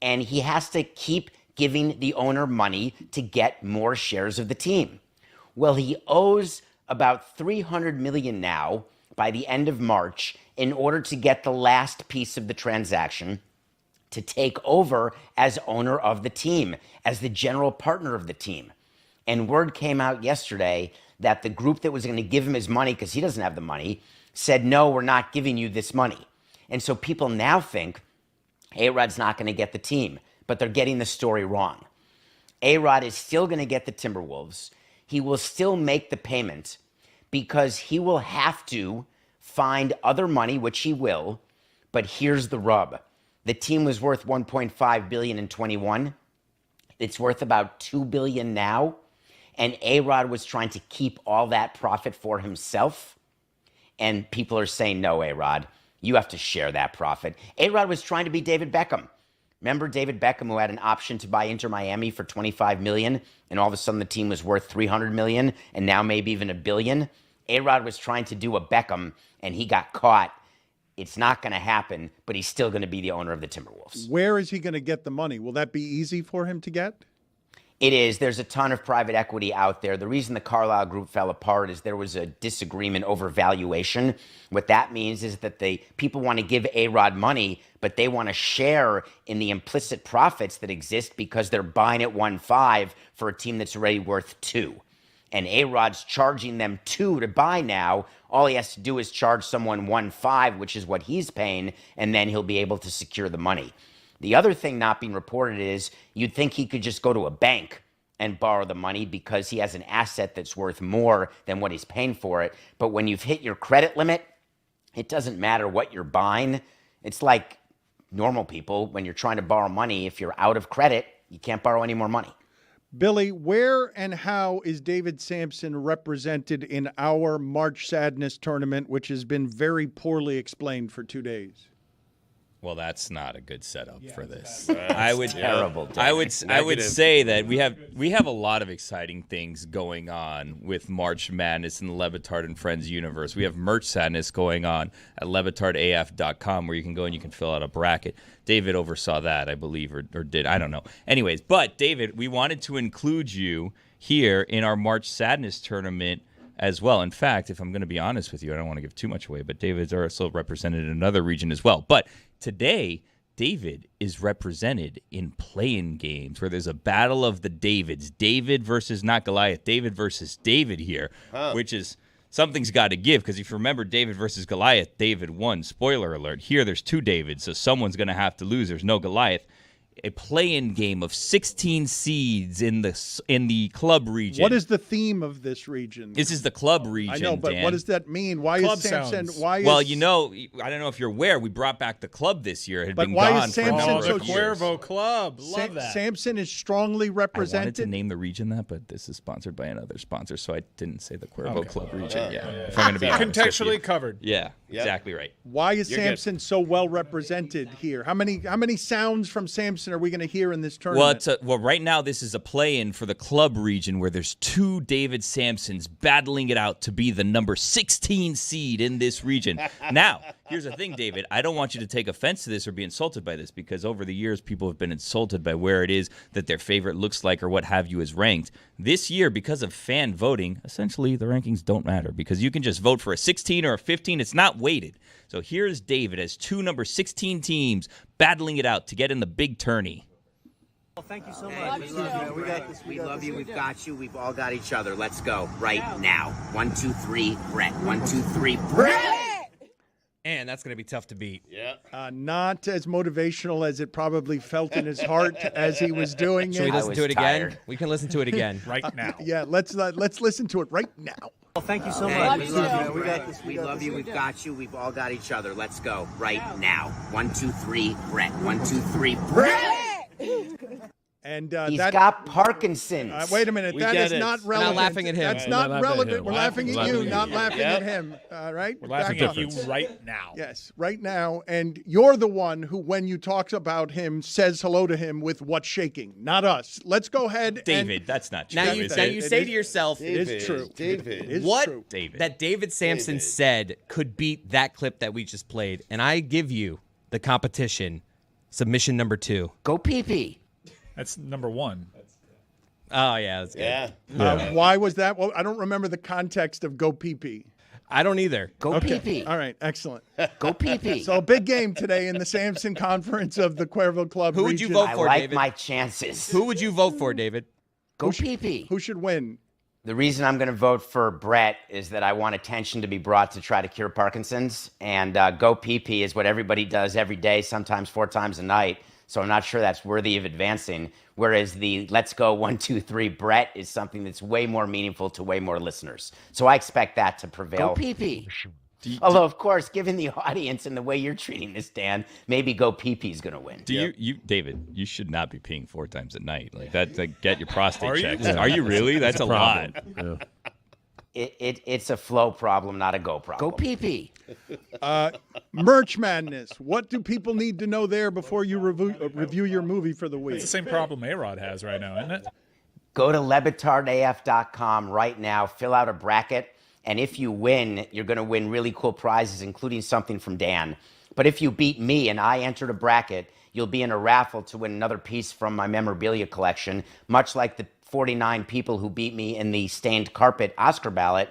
and he has to keep giving the owner money to get more shares of the team. Well, he owes about $300 million now by the end of March in order to get the last piece of the transaction to take over as owner of the team, as the general partner of the team. And word came out yesterday that the group that was going to give him his money, because he doesn't have the money, said, no, we're not giving you this money. And so people now think A-Rod's not going to get the team, but they're getting the story wrong. A-Rod is still going to get the Timberwolves. He will still make the payment because he will have to find other money, which he will. But here's the rub. The team was worth $1.5 billion in 21. It's worth about $2 billion now. And A-Rod was trying to keep all that profit for himself. And people are saying, no, A-Rod, you have to share that profit. A-Rod was trying to be David Beckham. Remember David Beckham, who had an option to buy Inter Miami for $25 million, and all of a sudden the team was worth $300 million, and now maybe even $1 billion? A-Rod was trying to do a Beckham, and he got caught. It's not going to happen, but he's still going to be the owner of the Timberwolves. Where is he going to get the money? Will that be easy for him to get? It is. There's a ton of private equity out there. The reason the Carlyle Group fell apart is there was a disagreement over valuation. What that means is that the people want to give A-Rod money, but they want to share in the implicit profits that exist because they're buying at 1.5 for a team that's already worth 2. And A-Rod's charging them 2 to buy now. All he has to do is charge someone 1.5, which is what he's paying, and then he'll be able to secure the money. The other thing not being reported is you'd think he could just go to a bank and borrow the money because he has an asset that's worth more than what he's paying for it. But when you've hit your credit limit, it doesn't matter what you're buying. It's like normal people, when you're trying to borrow money, if you're out of credit, you can't borrow any more money. Billy, where and how is David Samson represented in our March Sadness tournament, which has been very poorly explained for 2 days? Well, that's not a good setup for this. Terrible. I would say that we have a lot of exciting things going on with March Madness in the Le Batard and Friends universe. We have merch sadness going on at lebatardaf.com, where you can go and you can fill out a bracket. David oversaw that, I believe, or did. I don't know. Anyways, but David, we wanted to include you here in our March Sadness tournament as well. In fact, if I'm going to be honest with you, I don't want to give too much away, but David's also represented in another region as well. But today, David is represented in play-in games where there's a battle of the Davids. David versus not Goliath. David versus David here, which is something's got to give, because if you remember David versus Goliath, David won. Spoiler alert. Here there's two Davids, so someone's going to have to lose. There's no Goliath. A play-in game of 16 seeds in the club region. What is the theme of this region? This is the club region. I know, but Dan. what does that mean? Why Club is Samson? sounds. Why is, Well, you know, I don't know if you're aware, we brought back the club this year. It had But been why is gone for a Samson number so of years. Cuervo Club. Love that. Samson is strongly I wanted represented. to name the region that, but this is sponsored by another sponsor, so I didn't say the Cuervo Club region. If I'm going to be honest with you. Contextually covered. Yeah, exactly right. Why is You're good. Samson so well represented here? How many sounds from Samson are we going to hear in this tournament? Well, right now this is a play-in for the club region where there's two David Samsons battling it out to be the number 16 seed in this region. Now, here's the thing, David. I don't want you to take offense to this or be insulted by this, because over the years people have been insulted by where it is that their favorite looks like or what have you is ranked. This year, because of fan voting, essentially the rankings don't matter, because you can just vote for a 16 or a 15. It's not weighted. So here's David as two number 16 teams battling it out to get in the big tourney. Well, thank you so much. We love you. We got this. We love you. We've got you. We've all got each other. Let's go right now. 1, 2, 3, Brett. 1, 2, 3, Brett. And that's going to be tough to beat. Yeah. Not as motivational as it probably felt in his heart as he was doing Should we it. listen to it tired. again? We can listen to it again. Right now. Yeah, let's listen to it right now. Well, thank you so much. We love you. We got this. We love you. We've got you. We've all got each other. Let's go right now. 1, 2, 3, Brett. 1, 2, 3, Brett. And He's that got Parkinson's. wait a minute. We That get is it. not We're not relevant. laughing at him. That's We're not not laughing at relevant. him. We're laughing at you, not laughing at him. All right. We're laughing Back at you up. right now. Yes, right now. And you're the one who, when you talk about him, says hello to him with what's shaking, not us. Let's go ahead. David, that's not true. Now you, is now it? you It say is- to yourself, It is true. David. It is what true. David. that David Samson said could beat that clip that we just played. And I give you the competition submission number 2. Go pee-pee. That's number one. Oh, yeah, that's good. Yeah. Why was that? Well, I don't remember the context of go pee-pee. I don't either. Go pee-pee. All right, excellent. Go pee-pee. So a big game today in the Samson Conference of the Cuervo Club Who would you region. vote I for, like David? my chances. Who would you vote for, David? Go pee-pee. Who should win? The reason I'm going to vote for Brett is that I want attention to be brought to try to cure Parkinson's. And go pee-pee is what everybody does every day, sometimes 4 times a night. So I'm not sure that's worthy of advancing. Whereas the let's go 1, 2, 3 Brett is something that's way more meaningful to way more listeners. So I expect that to prevail. Go pee-pee. Although, of course, given the audience and the way you're treating this, Dan, maybe go pee-pee is going to win. Do you, David? You should not be peeing 4 times a night. Like that. Like, get your prostate Are you? checked. Are you really? That's a lot. Yeah. It's a flow problem, not a go problem. Go pee-pee. Merch Madness. What do people need to know there before you review your movie for the week? It's the same problem A-Rod has right now, isn't it? Go to lebatardaf.com right now, fill out a bracket, and if you win, you're going to win really cool prizes, including something from Dan. But if you beat me and I entered a bracket, you'll be in a raffle to win another piece from my memorabilia collection, much like the 49 people who beat me in the stained carpet Oscar ballot,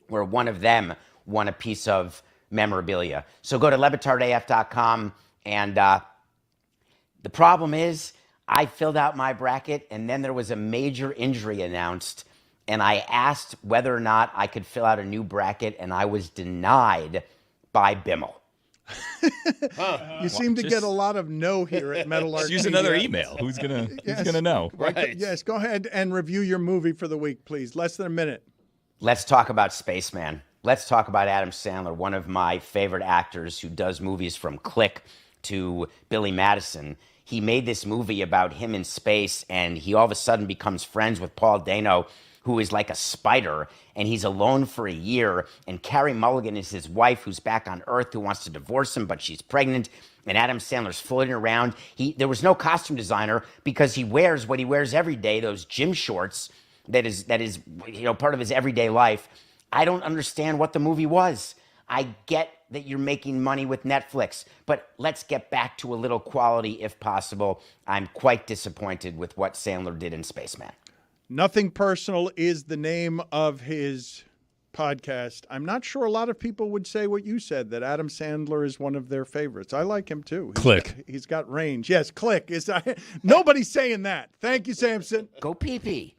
where one of them won a piece of memorabilia. So go to lebatardaf.com, and the problem is I filled out my bracket, and then there was a major injury announced, and I asked whether or not I could fill out a new bracket, and I was denied by Bimmel. You seem to get a lot of no here at Metal Art. Just use Media. another email. Who's gonna know? Right. Yes, go ahead and review your movie for the week, please. Less than a minute. Let's talk about Spaceman. Let's talk about Adam Sandler, one of my favorite actors who does movies from Click to Billy Madison. He made this movie about him in space, and he all of a sudden becomes friends with Paul Dano, who is like a spider, and he's alone for a year. And Carey Mulligan is his wife, who's back on Earth, who wants to divorce him, but she's pregnant. And Adam Sandler's floating around. There was no costume designer because he wears what he wears every day, those gym shorts that is part of his everyday life. I don't understand what the movie was. I get that you're making money with Netflix, but let's get back to a little quality if possible. I'm quite disappointed with what Sandler did in Spaceman. Nothing Personal is the name of his podcast. I'm not sure a lot of people would say what you said, that Adam Sandler is one of their favorites. I like him too. Click. He's got range. Yes, Click. Nobody's saying that. Thank you, Samson. Go pee-pee.